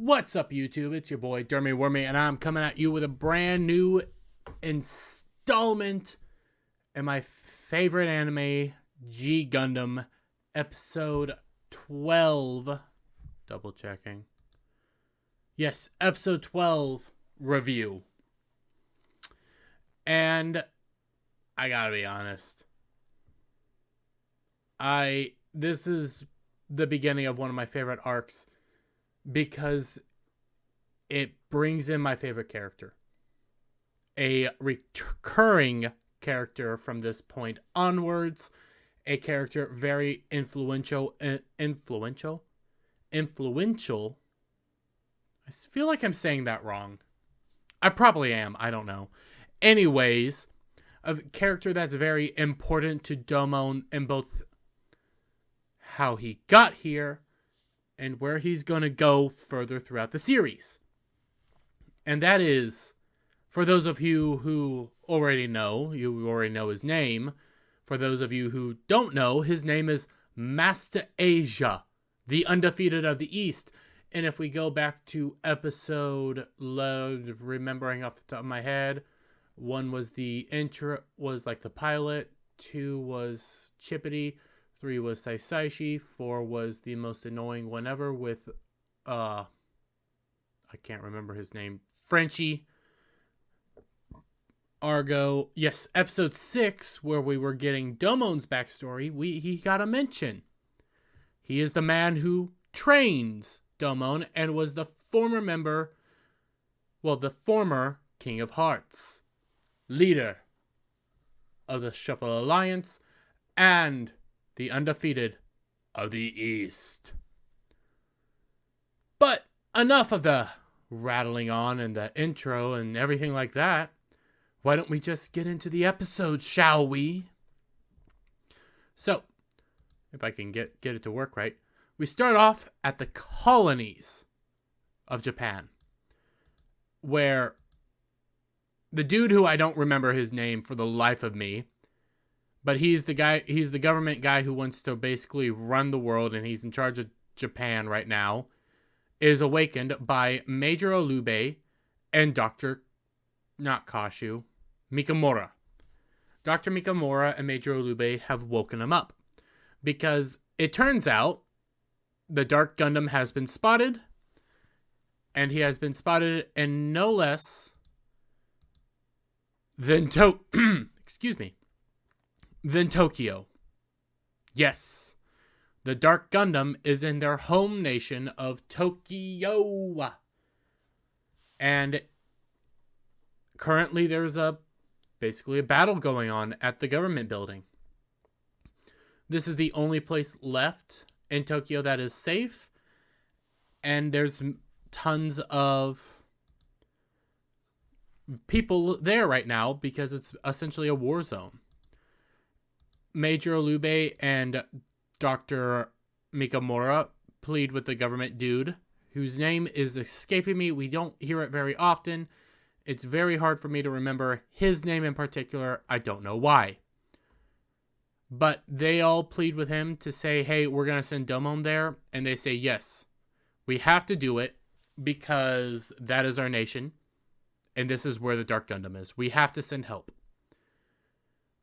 What's up, YouTube? It's your boy, Dermy Wormy, and I'm coming at you with a brand new installment in my favorite anime, G Gundam, episode 12. Double checking. Yes, episode 12 review. And I gotta be honest. This is the beginning of one of my favorite arcs, because it brings in my favorite character. A recurring character from this point onwards. A character very influential. I feel like I'm saying that wrong. I probably am. I don't know. Anyways, a character that's very important to Domon in both how he got here and where he's going to go further throughout the series. And that is, for those of you who already know, you already know his name. For those of you who don't know, his name is Master Asia, the undefeated of the East. And if we go back to episode, remembering off the top of my head, 1 was the intro, was like the pilot, 2 was Chippity, 3 was Saisaishi, 4 was the most annoying one ever with, I can't remember his name, Frenchie, Argo. Yes, episode 6, where we were getting Domon's backstory, he got a mention. He is the man who trains Domon and was the former King of Hearts, leader of the Shuffle Alliance, and the undefeated of the East. But enough of the rattling on and the intro and everything like that. Why don't we just get into the episode, shall we? So, if I can get it to work right, we start off at the colonies of Japan, where the dude who I don't remember his name for the life of me, but he's the government guy who wants to basically run the world, and he's in charge of Japan right now, is awakened by Major Olube and Dr. Mikamura. Dr. Mikamura and Major Olube have woken him up, because it turns out the Dark Gundam has been spotted, and he has been spotted in no less than Tokyo. Yes, the Dark Gundam is in their home nation of Tokyo. And currently there's basically a battle going on at the government building. This is the only place left in Tokyo that is safe. And there's tons of people there right now because it's essentially a war zone. Major Olube and Dr. Mikamura plead with the government dude, whose name is escaping me. We don't hear it very often. It's very hard for me to remember his name in particular. I don't know why. But they all plead with him to say, hey, we're going to send Domon there. And they say, yes, we have to do it because that is our nation. And this is where the Dark Gundam is. We have to send help.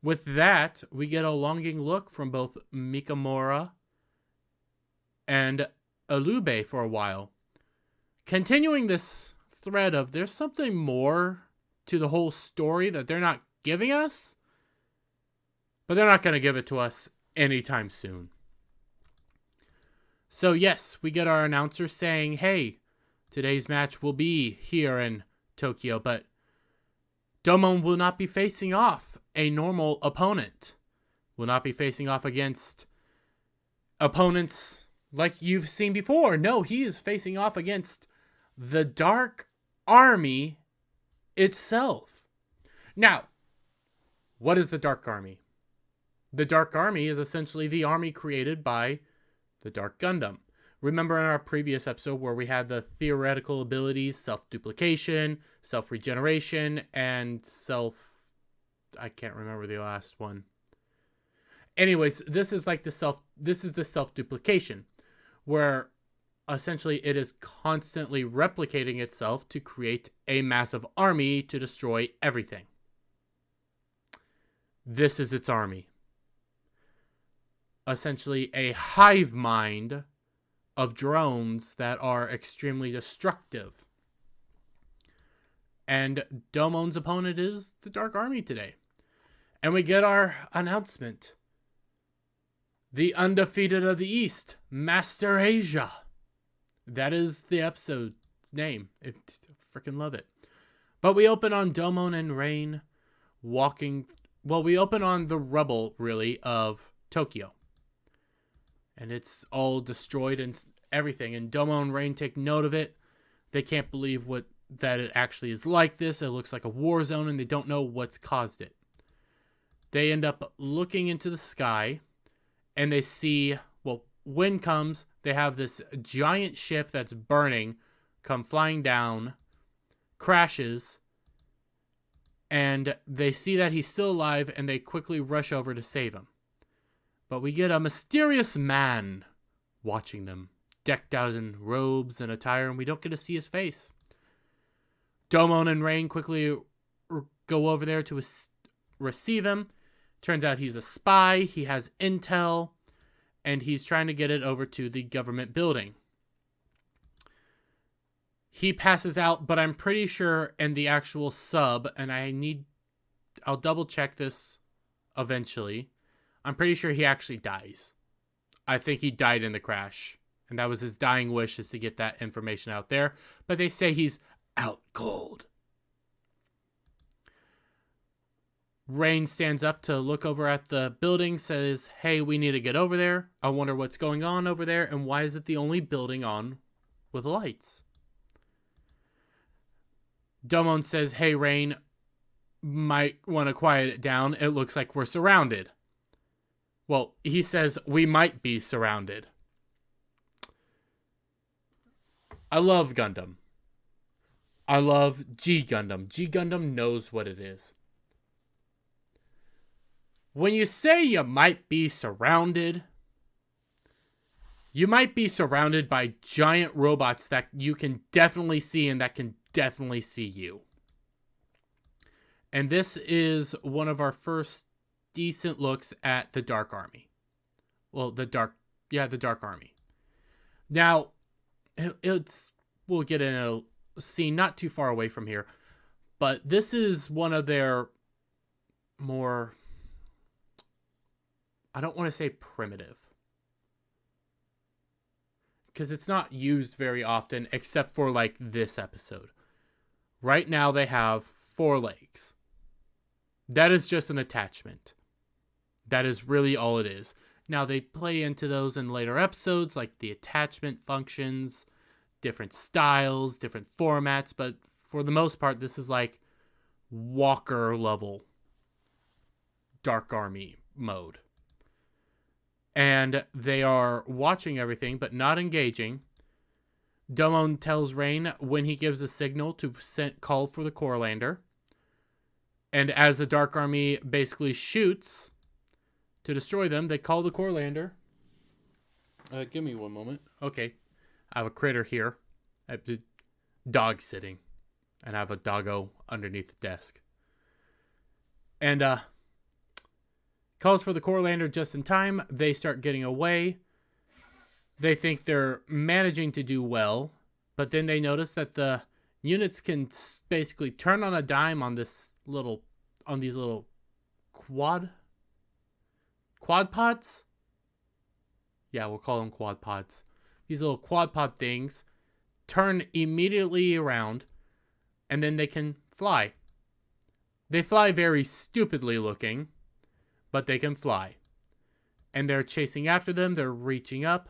With that, we get a longing look from both Mikamura and Olube for a while. Continuing this thread of there's something more to the whole story that they're not giving us, but they're not going to give it to us anytime soon. So yes, we get our announcer saying, hey, today's match will be here in Tokyo, but Domon will not be facing off a normal opponent. Will not be facing off against opponents like you've seen before. No, he is facing off against the Dark Army itself. Now, what is the Dark Army? The Dark Army is essentially the army created by the Dark Gundam. Remember in our previous episode where we had the theoretical abilities, self-duplication, self-regeneration, and I can't remember the last one. Anyways, this is the self-duplication, where essentially it is constantly replicating itself to create a massive army to destroy everything. This is its army. Essentially a hive mind of drones that are extremely destructive. And Domon's opponent is the Dark Army today. And we get our announcement. The undefeated of the East, Master Asia. That is the episode's name. I freaking love it. But we open on Domon and Rain walking. Well, we open on the rubble, really, of Tokyo. And it's all destroyed and everything. And Domon and Rain take note of it. They can't believe that it actually is like this. It looks like a war zone, and they don't know what's caused it. They end up looking into the sky, and they see, well, wind comes. They have this giant ship that's burning come flying down, crashes, and they see that he's still alive, and they quickly rush over to save him. But we get a mysterious man watching them, decked out in robes and attire, and we don't get to see his face. Domon and Rain quickly go over there to receive him. Turns out he's a spy, he has intel, and he's trying to get it over to the government building. He passes out, but I'm pretty sure in the actual sub, and I'll double check this eventually. I'm pretty sure he actually dies. I think he died in the crash, and that was his dying wish, is to get that information out there. But they say he's out cold. Rain stands up to look over at the building, says, hey, we need to get over there. I wonder what's going on over there, and why is it the only building on with lights? Domon says, hey, Rain, might want to quiet it down. It looks like we're surrounded. Well, he says we might be surrounded. I love Gundam. I love G Gundam. G Gundam knows what it is. When you say you might be surrounded, you might be surrounded by giant robots that you can definitely see and that can definitely see you. And this is one of our first decent looks at the Dark Army. Well, the Dark Army. Now, we'll get in a scene not too far away from here, but this is one of their more, I don't want to say primitive, because it's not used very often except for like this episode. Right now they have 4 legs. That is just an attachment. That is really all it is. Now they play into those in later episodes, like the attachment functions, different styles, different formats, but for the most part this is like Walker level Dark Army mode. And they are watching everything, but not engaging. Domon tells Rain when he gives a signal to call for the Core Lander. And as the Dark Army basically shoots to destroy them, they call the Core Lander. Give me one moment. Okay. I have a critter here. I have the dog sitting. And I have a doggo underneath the desk. And, calls for the Core Lander just in time. They start getting away. They think they're managing to do well, but then they notice that the units can basically turn on a dime on these little quad pods. Yeah, we'll call them quad pods. These little quad pod things turn immediately around, and then they can fly. They fly very stupidly looking, but they can fly. And they're chasing after them. They're reaching up.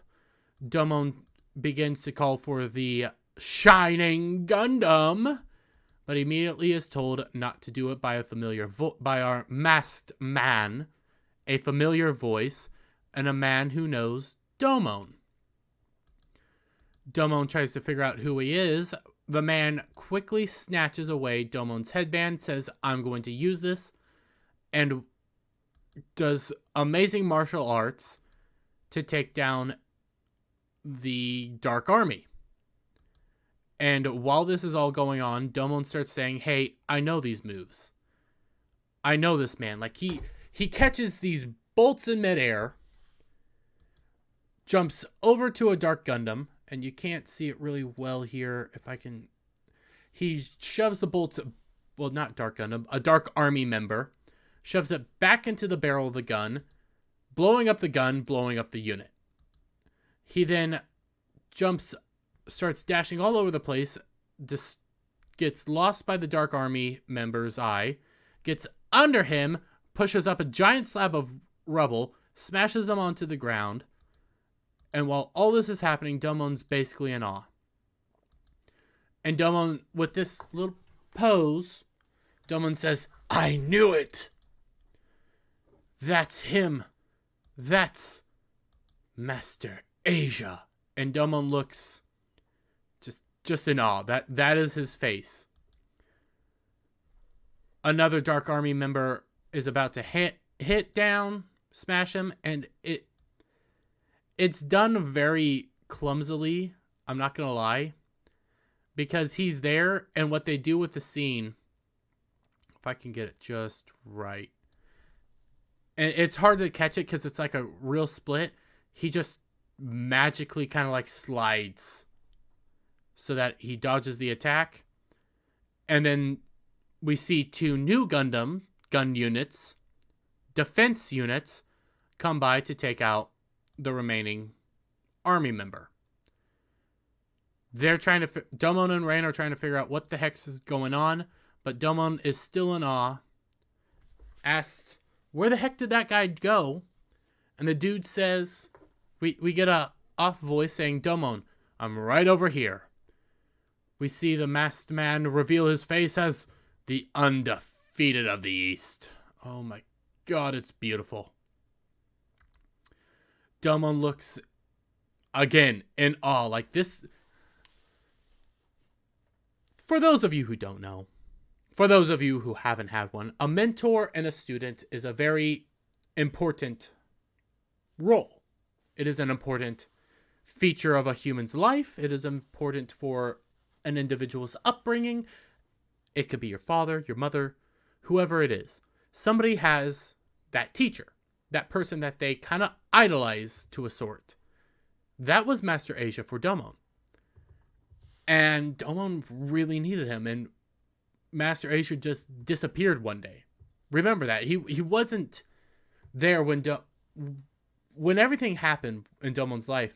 Domon begins to call for the Shining Gundam, but immediately is told not to do it by by our masked man, a familiar voice, and a man who knows Domon. Domon tries to figure out who he is. The man quickly snatches away Domon's headband, says, I'm going to use this, and does amazing martial arts to take down the Dark Army. And while this is all going on, Domon starts saying, hey, I know these moves. I know this man. Like, he catches these bolts in midair, jumps over to a Dark Gundam, and you can't see it really well here. If I can... He shoves the bolts... Well, not Dark Gundam. A Dark Army member. Shoves it back into the barrel of the gun, blowing up the gun, blowing up the unit. He then starts dashing all over the place, just gets lost by the Dark Army member's eye, gets under him, pushes up a giant slab of rubble, smashes him onto the ground, and while all this is happening, Domon's basically in awe. And Domon, with this little pose, Domon says, I knew it! That's him. That's Master Asia. And Domon looks just in awe. That is his face. Another Dark Army member is about to hit down, smash him, and it's done very clumsily, I'm not gonna lie, because he's there, and what they do with the scene, if I can get it just right, and it's hard to catch it because it's like a real split, he just magically kind of like slides so that he dodges the attack, and then we see two new Gundam gun units, defense units, come by to take out the remaining army member. They're trying to... Domon and Rain are trying to figure out what the heck is going on, but Domon is still in awe. Asks, where the heck did that guy go? And the dude says... We get a off voice saying, Domon, I'm right over here. We see the masked man reveal his face as the undefeated of the East. Oh my god, it's beautiful. Domon looks, again, in awe. Like this... For those of you who don't know, for those of you who haven't had one, a mentor and a student is a very important role. It is an important feature of a human's life. It is important for an individual's upbringing. It could be your father, your mother, whoever it is. Somebody has that teacher, that person that they kind of idolize to a sort. That was Master Asia for Domon. And Domon really needed him, and Master Asia just disappeared one day. Remember that. He wasn't there when everything happened in Domon's life.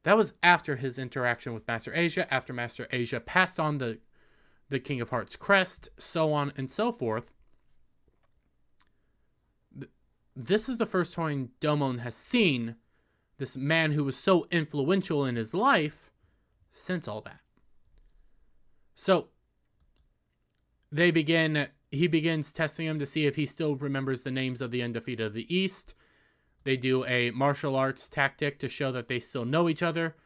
That was after his interaction with Master Asia, after Master Asia passed on the King of Hearts crest, so on and so forth. This is the first time Domon has seen this man who was so influential in his life since all that. So he begins testing him to see if he still remembers the names of the undefeated of the East. They do a martial arts tactic to show that they still know each other.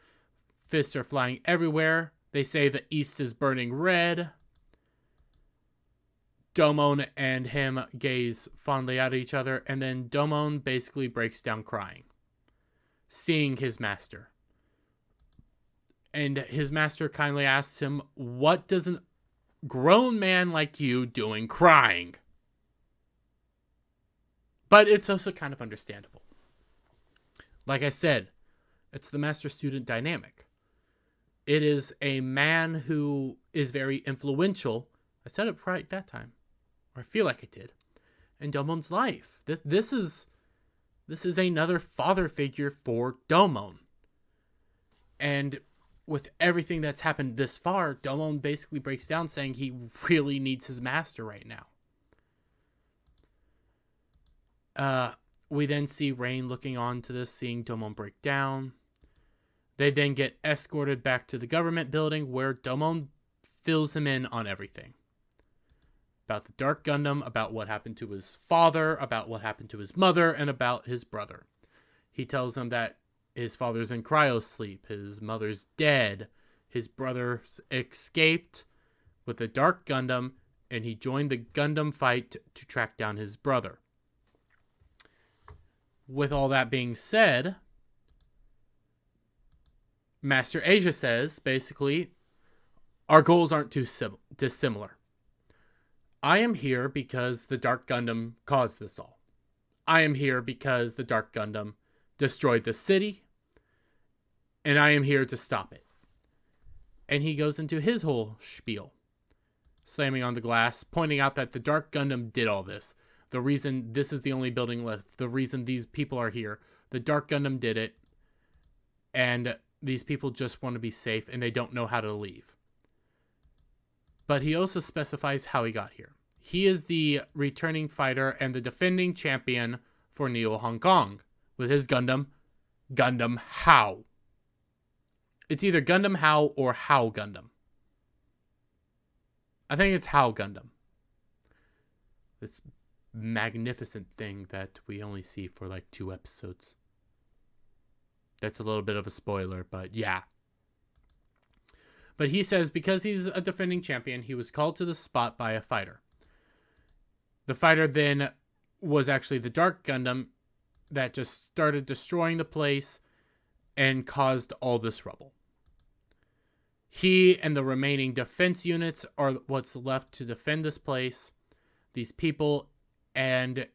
Fists are flying everywhere. They say the East is burning red. Domon and him gaze fondly at each other, and then Domon basically breaks down crying, seeing his master. And his master kindly asks him, what does a grown man like you doing crying? But it's also kind of understandable. Like I said, it's the master-student dynamic. It is a man who is very influential. I said it right that time. Or I feel like I did. In Domon's life. This is another father figure for Domon. And with everything that's happened this far, Domon basically breaks down saying he really needs his master right now. We then see Rain looking on to this, seeing Domon break down. They then get escorted back to the government building where Domon fills him in on everything. About the Dark Gundam, about what happened to his father, about what happened to his mother, and about his brother. He tells him that his father's in cryosleep, his mother's dead, his brother's escaped with the Dark Gundam, and he joined the Gundam fight to track down his brother. With all that being said, Master Asia says, basically, our goals aren't too dissimilar. I am here because the Dark Gundam caused this all. I am here because the Dark Gundam destroyed the city, and I am here to stop it. And he goes into his whole spiel, slamming on the glass, pointing out that the Dark Gundam did all this. The reason this is the only building left, the reason these people are here, the Dark Gundam did it, and these people just want to be safe, and they don't know how to leave. But he also specifies how he got here. He is the returning fighter and the defending champion for Neo Hong Kong with his Gundam How. It's either Gundam How or How Gundam. I think it's How Gundam. This magnificent thing that we only see for like 2 episodes. That's a little bit of a spoiler, but yeah. But he says because he's a defending champion, he was called to the spot by a fighter. The fighter then was actually the Dark Gundam that just started destroying the place and caused all this rubble. He and the remaining defense units are what's left to defend this place, these people, and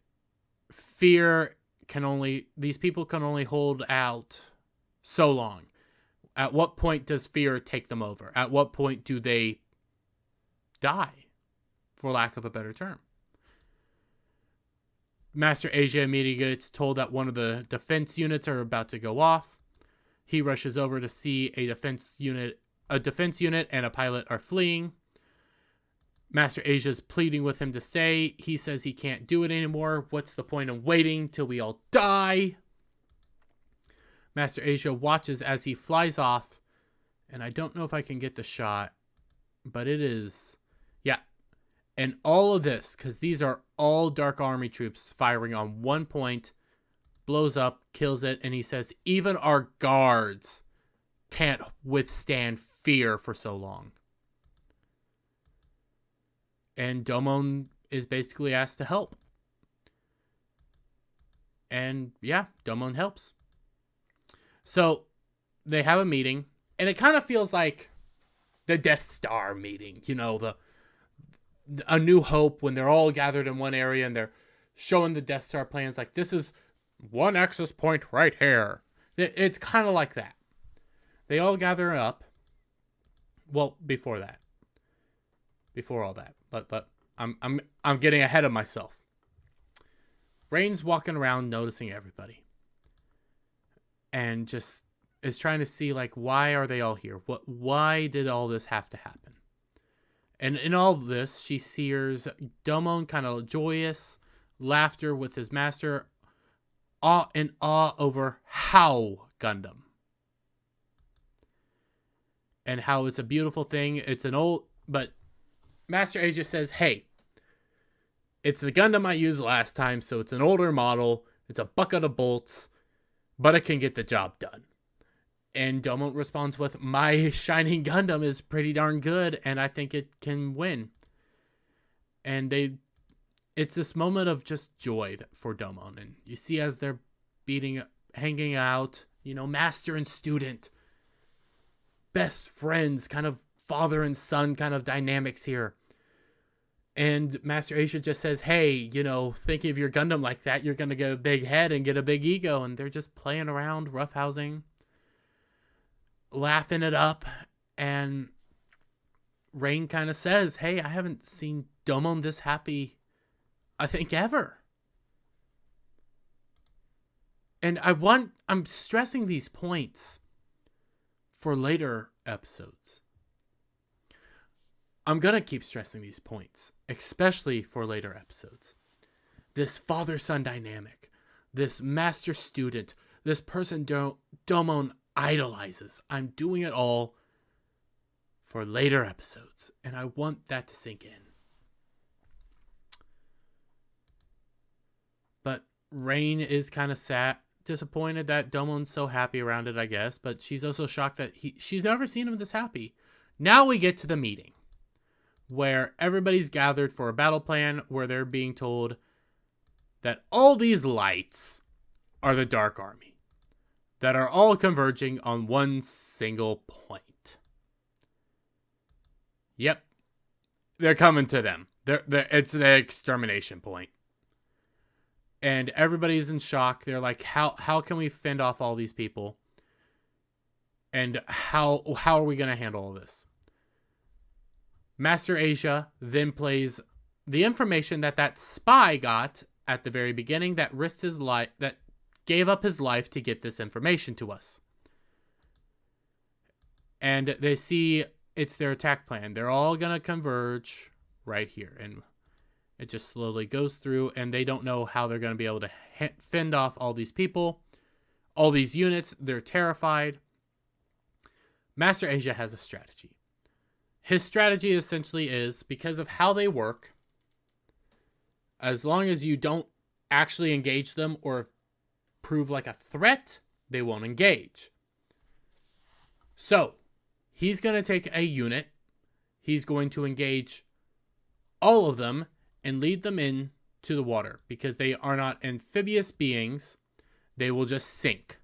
these people can only hold out so long. At what point does fear take them over? At what point do they die, for lack of a better term? Master Asia immediately gets told that one of the defense units are about to go off. He rushes over to see a defense unit and a pilot are fleeing. Master Asia's pleading with him to stay. He says he can't do it anymore. What's the point of waiting till we all die? Master Asia watches as he flies off, and I don't know if I can get the shot, but it is, yeah. And all of this, because these are all Dark Army troops firing on one point, blows up, kills it, and he says, even our guards can't withstand fear for so long. And Domon is basically asked to help. And yeah, Domon helps. So they have a meeting, and it kind of feels like the Death Star meeting, you know, A New Hope, when they're all gathered in one area and they're showing the Death Star plans, like, this is one access point right here. It's kind of like that. They all gather up. Well, before all that, but I'm getting ahead of myself. Rain's walking around noticing everybody. And just is trying to see, like, why are they all here? Why did all this have to happen? And in all this, she sees Domon kind of joyous, laughter with his master, awe over How Gundam. And how it's a beautiful thing. It's an old, but Master Asia says, hey, it's the Gundam I used last time, so it's an older model. It's a bucket of bolts, but it can get the job done. And Domon responds with, my Shining Gundam is pretty darn good, and I think it can win. And it's this moment of just joy for Domon. And you see as they're hanging out, you know, master and student, best friends, kind of father and son kind of dynamics here. And Master Asia just says, hey, you know, think of your Gundam like that, you're going to get a big head and get a big ego. And they're just playing around, roughhousing, laughing it up. And Rain kind of says, hey, I haven't seen Domon this happy, I think, ever. And I'm stressing these points for later episodes. I'm going to keep stressing these points, especially for later episodes. This father-son dynamic, this master-student, this person Domon idolizes. I'm doing it all for later episodes, and I want that to sink in. But Rain is kind of disappointed that Domon's so happy around it, I guess, but she's also shocked that she's never seen him this happy. Now we get to the meeting, where everybody's gathered for a battle plan, where they're being told that all these lights are the Dark Army. that are all converging on one single point. Yep. They're coming to them. It's the extermination point. And everybody's in shock. They're like, how can we fend off all these people? And how are we going to handle all this? Master Asia then plays the information that spy got at the very beginning, that risked his life, that gave up his life to get this information to us. And they see it's their attack plan. They're all going to converge right here. And it just slowly goes through, and they don't know how they're going to be able to fend off all these people, all these units. They're terrified. Master Asia has a strategy. His strategy essentially is, because of how they work, as long as you don't actually engage them or prove like a threat, they won't engage. So, he's going to take a unit. He's going to engage all of them and lead them in to the water, because they are not amphibious beings. They will just sink.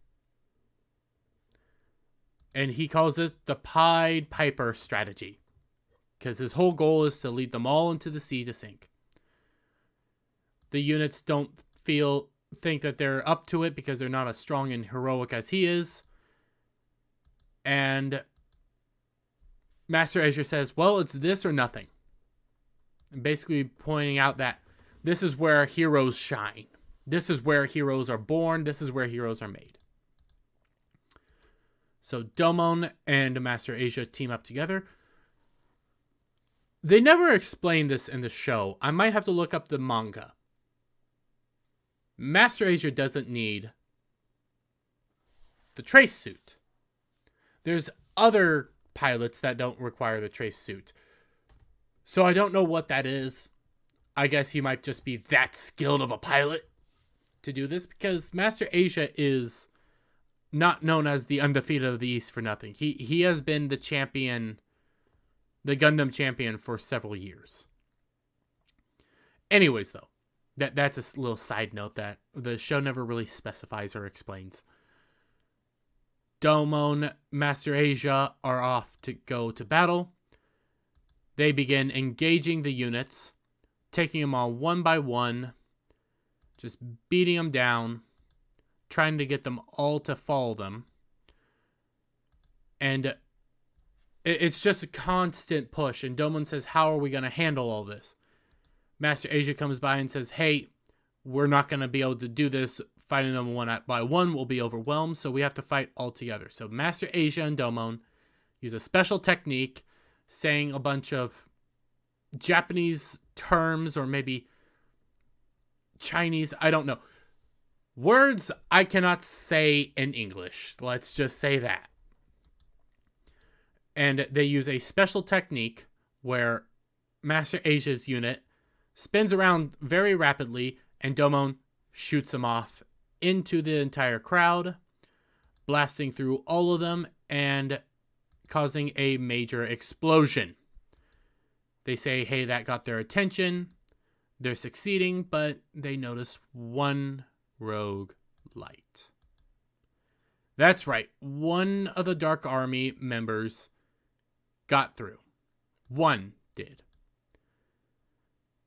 And he calls it the Pied Piper strategy, because his whole goal is to lead them all into the sea to sink. The units don't think that they're up to it, because they're not as strong and heroic as he is. And Master Asia says, well, it's this or nothing. And basically pointing out that this is where heroes shine. This is where heroes are born. This is where heroes are made. So Domon and Master Asia team up together. They never explain this in the show. I might have to look up the manga. Master Asia doesn't need the trace suit. There's other pilots that don't require the trace suit. So I don't know what that is. I guess he might just be that skilled of a pilot to do this, because Master Asia is not known as the undefeated of the East for nothing. He has been the champion, the Gundam champion, for several years. Anyways, though, that's a little side note that the show never really specifies or explains. Domon, Master Asia are off to go to battle. They begin engaging the units, taking them all one by one, just beating them down, trying to get them all to follow them. And it's just a constant push. And Domon says, how are we going to handle all this? Master Asia comes by and says, hey, we're not going to be able to do this. Fighting them one by one will be overwhelmed, so we have to fight all together. So Master Asia and Domon use a special technique, saying a bunch of Japanese terms, or maybe Chinese, I don't know. Words I cannot say in English. Let's just say that. And they use a special technique where Master Asia's unit spins around very rapidly, and Domon shoots him off into the entire crowd, blasting through all of them and causing a major explosion. They say, hey, that got their attention. They're succeeding, but they notice one rogue light. That's right. One of the Dark Army members got through. One did.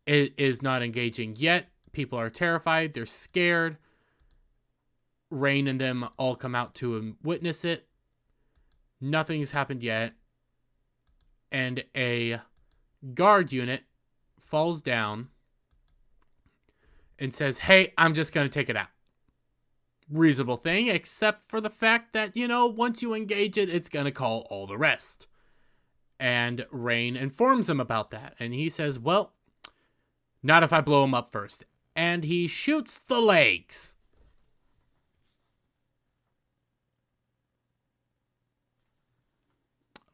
It is not engaging yet. People are terrified. They're scared. Rain and them all come out to witness it. Nothing's happened yet. And a guard unit falls down and says, hey, I'm just going to take it out. Reasonable thing, except for the fact that, once you engage it, it's going to call all the rest. And Rain informs him about that. And he says, well, not if I blow him up first. And he shoots the legs.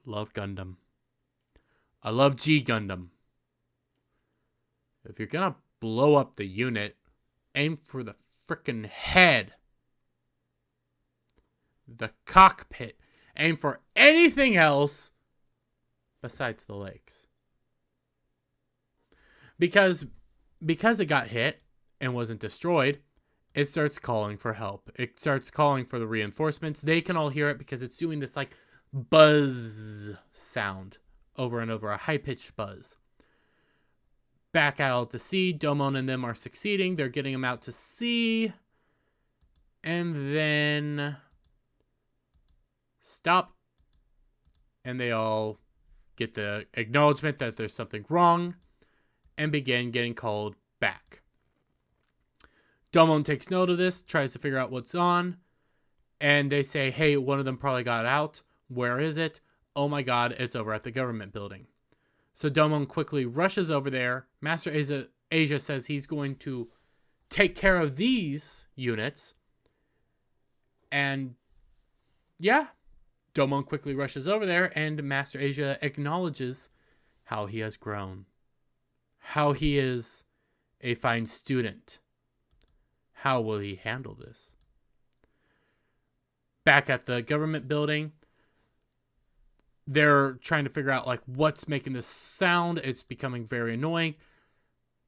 Love Gundam. I love G Gundam. If you're gonna blow up the unit, aim for the frickin' head. The cockpit. Aim for anything else besides the legs. Because it got hit and wasn't destroyed, it starts calling for help. It starts calling for the reinforcements. They can all hear it because it's doing this like buzz sound over and over, a high-pitched buzz. Back out at the sea, Domon and them are succeeding. They're getting them out to sea. And then stop. And they all get the acknowledgement that there's something wrong and begin getting called back. Domon takes note of this, tries to figure out what's on, and they say, hey, one of them probably got out. Where is it? Oh my god, it's over at the government building. So Domon quickly rushes over there. Master Asia says he's going to take care of these units. And yeah, Domon quickly rushes over there, and Master Asia acknowledges how he has grown. How he is a fine student. How will he handle this? Back at the government building, they're trying to figure out like what's making this sound. It's becoming very annoying.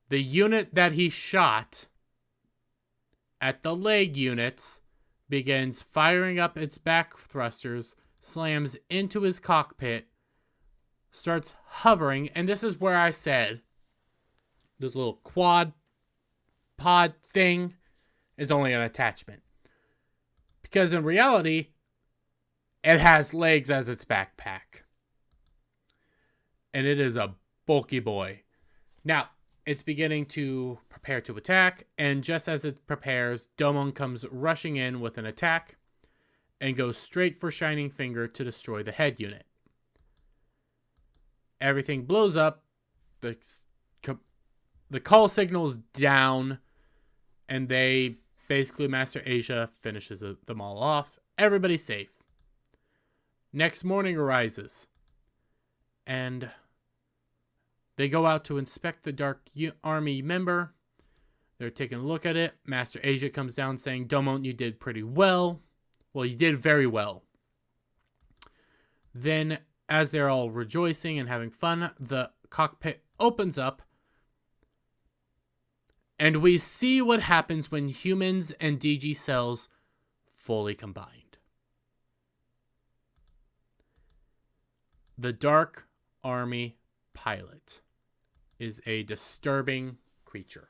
The unit that he shot at the leg units begins firing up its back thrusters, slams into his cockpit, starts hovering, and this is where I said this little quad pod thing is only an attachment. Because in reality, it has legs as its backpack. And it is a bulky boy. Now, it's beginning to prepare to attack, and just as it prepares, Domon comes rushing in with an attack and goes straight for Shining Finger to destroy the head unit. Everything blows up. The call signal's down, and they basically, Master Asia finishes them all off. Everybody's safe. Next morning arises, and they go out to inspect the Dark Army member. They're taking a look at it. Master Asia comes down saying, Domon, you did pretty well. Well, you did very well. Then, as they're all rejoicing and having fun, the cockpit opens up, and we see what happens when humans and DG cells fully combined. The Dark Army pilot is a disturbing creature.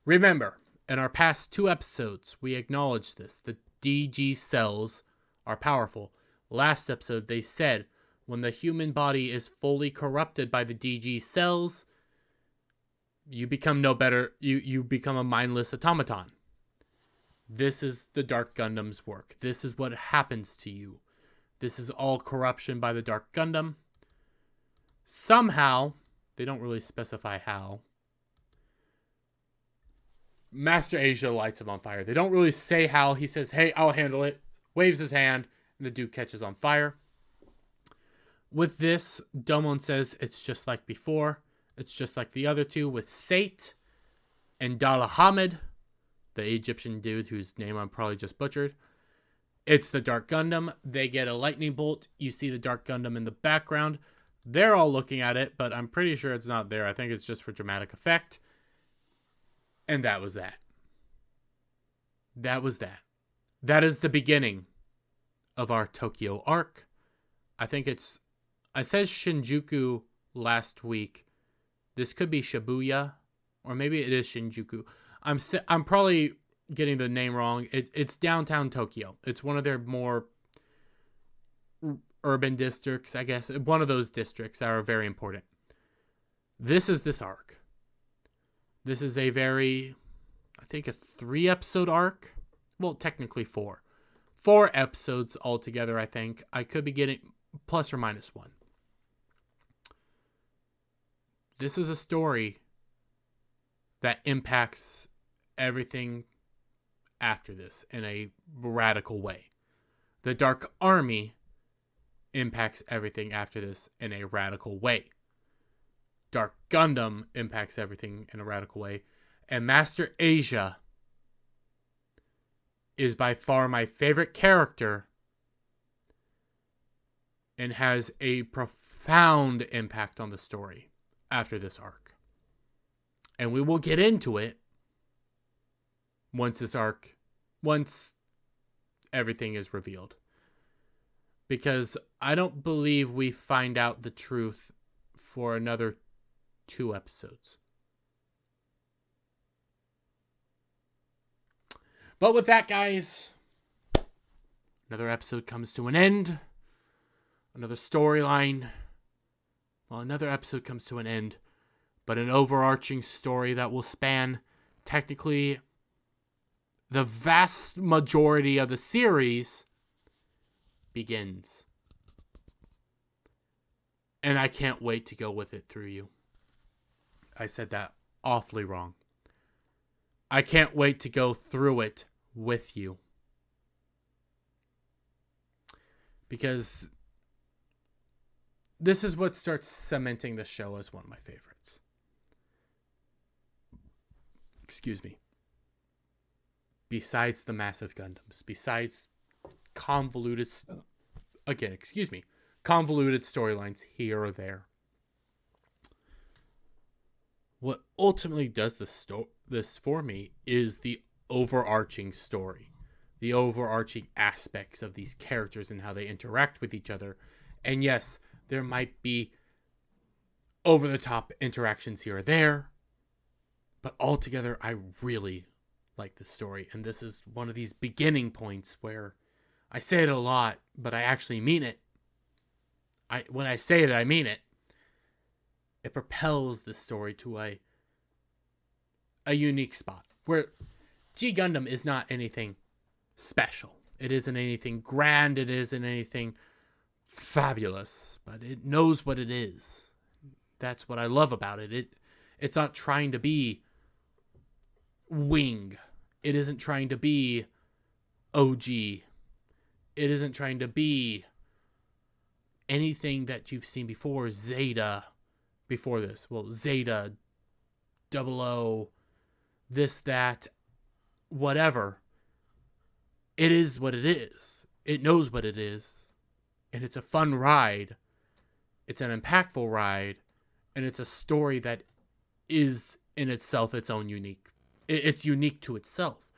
Remember, in our past 2 episodes, we acknowledged this. The DG cells are powerful. Last episode, they said when the human body is fully corrupted by the DG cells, you become no better. You become a mindless automaton. This is the Dark Gundam's work. This is what happens to you. This is all corruption by the Dark Gundam. Somehow, they don't really specify how, Master Asia lights him on fire. They don't really say how. He says, hey, I'll handle it. Waves his hand, and the dude catches on fire. With this, Domon says it's just like before. It's just like the other 2 with Sate and Dalahamid, the Egyptian dude whose name I'm probably just butchered. It's the Dark Gundam. They get a lightning bolt. You see the Dark Gundam in the background. They're all looking at it, but I'm pretty sure it's not there. I think it's just for dramatic effect. And that was that. That was that. That is the beginning of our Tokyo arc. I think I said Shinjuku last week. This could be Shibuya, or maybe it is Shinjuku. I'm probably getting the name wrong. It's downtown Tokyo. It's one of their more urban districts, I guess. One of those districts that are very important. This is this arc. This is a very, I think, a 3-episode arc. Well, technically 4. 4 episodes altogether, I think. I could be getting plus or minus 1. This is a story that impacts everything after this in a radical way. The Dark Army impacts everything after this in a radical way. Dark Gundam impacts everything in a radical way. And Master Asia is by far my favorite character and has a profound impact on the story after this arc. And we will get into it once everything is revealed. Because I don't believe we find out the truth for another 2 episodes. But with that, guys, another episode comes to an end. Another storyline. Well, another episode comes to an end. But an overarching story that will span, technically, the vast majority of the series begins. And I can't wait to go with it through you. I said that awfully wrong. I can't wait to go through it with you. Because this is what starts cementing the show as one of my favorites. Excuse me. Besides the massive Gundams, besides convoluted storylines here or there. What ultimately does this for me is the overarching story, the overarching aspects of these characters and how they interact with each other. And yes, there might be over-the-top interactions here or there, but altogether, I really like the story. And this is one of these beginning points where I say it a lot, but I actually mean it. When I say it, I mean it. It propels the story to a unique spot where G Gundam is not anything special. It isn't anything grand. It isn't anything fabulous, but it knows what it is. That's what I love about it. It's not trying to be Wing. It isn't trying to be OG. It isn't trying to be anything that you've seen before. Zeta before this. Well, Zeta, 00, this, that, whatever. It is what it is. It knows what it is. And it's a fun ride. It's an impactful ride. And it's a story that is in itself its own unique. It's unique to itself.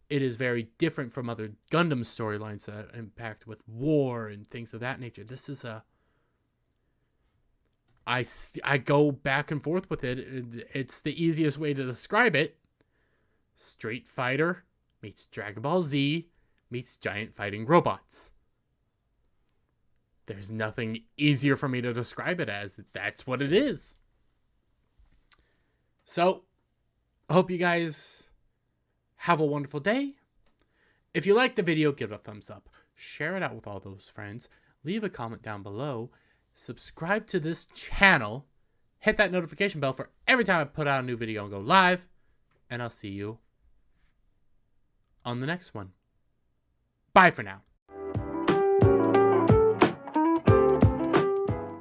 It is very different from other Gundam storylines that impact with war and things of that nature. This is I go back and forth with it. It's the easiest way to describe it. Street Fighter meets Dragon Ball Z meets giant fighting robots. There's nothing easier for me to describe it as. That's what it is. So, I hope you guys have a wonderful day. If you liked the video, give it a thumbs up. Share it out with all those friends. Leave a comment down below. Subscribe to this channel. Hit that notification bell for every time I put out a new video and go live. And I'll see you on the next one. Bye for now.